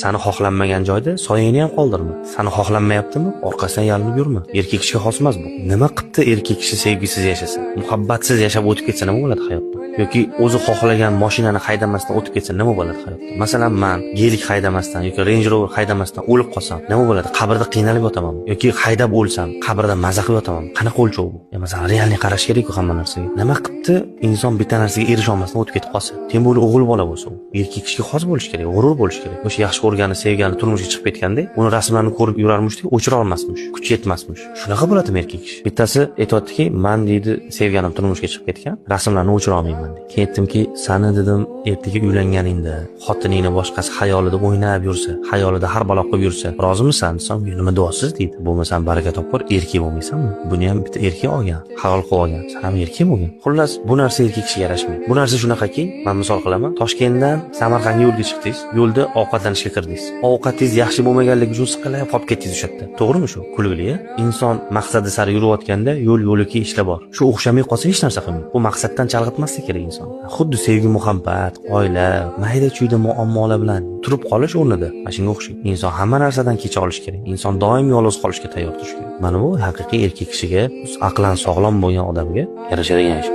Seni xohlanmagan joyda soyangni ham qoldirma. Seni xohlanmayaptimi? Orqasidan yalinib yurma. Erkak kishiga xos emas bu. Nima qilibdi erkak kishi sevgisiz yashasa, muhabbatsiz yashab o'tib ketsa nima bo'ladi hayotda? Yoki o'zi xohlagan mashinani haydamasdan o'tib ketsa nima bo'ladi hayotda? Masalan, men gelik haydamasdan yoki Range Rover haydamasdan o'lib qolsam, nima bo'ladi? Qabrda qiynalib yotaman yoki haydab o'lsam, qabrda maza qilib yotaman. Qanaqa o'lchov bu? Masalan, realni qarash kerak-ku hamma narsaga. Nima qilibdi inson bitta narsaga erisha olmasdan o'tib ketib qolsa? Tem bo'li o'g'il bola bo'lsa, erkak kishiga xos bo'lish kerak, g'urur bo'lish kerak. O'sha yaxshi ko'rgani, sevgani turmushga chiqib ketganda, uni rasmlarini ko'rib yurarmishdi, o'chira olmasmish, kuch yetmasmish. Shunaqa bo'ladimi erkak kishi? Bittasi aytayaptiki, "Men deydi, sevganim turmushga chiqib ketgan, rasmlarni o'chira olmayman" deydi. Keyin aytdimki, "Sani dedim, ertaga uylanganingda xotiningni boshqasi xayolida o'ynab yursa, xayolida har balo qilib yursa, rozimisan?" desam, "Nima duosiz" deydi. "Bo'lmasam baraka topqir, erkak bo'lmaysanmi? Buni ham bitta erkak olgan, halol qilib olgan. Sen ham erkak bo'lgan." Xullas, bu narsa erkak kishiga yarashmaydi. Bu narsa shunaqaki, men misol qilaman, Toshkentdan Samarqandga yo'lga chiqdingiz, yo'lda ovqatlanishga kirdingiz. Ovqatingiz yaxshi bo'lmaganligi uchun siqilib qolib ketdingiz o'sha yerda. To'g'rimi shu? Kulgili-a? Inson maqsadi sari yurayotganda yo'l-yo'liki ishlar bor. Shu o'xshamay qolsa hech narsa qilmaydi. Bu maqsaddan chalg'itmaslik kerak inson. Xuddi sevgi, muhabbat, oila, mayda-chuyda muammolar bilan turib qolish o'rnida. Mana shunga o'xshaydi. Inson hamma narsadan kecha olish kerak. Inson doim yolg'iz qolishga tayyor turish kerak. Mana bu haqiqiy erkak kishiga, aqlan sog'lom bo'lgan odamga yarashadigan ish.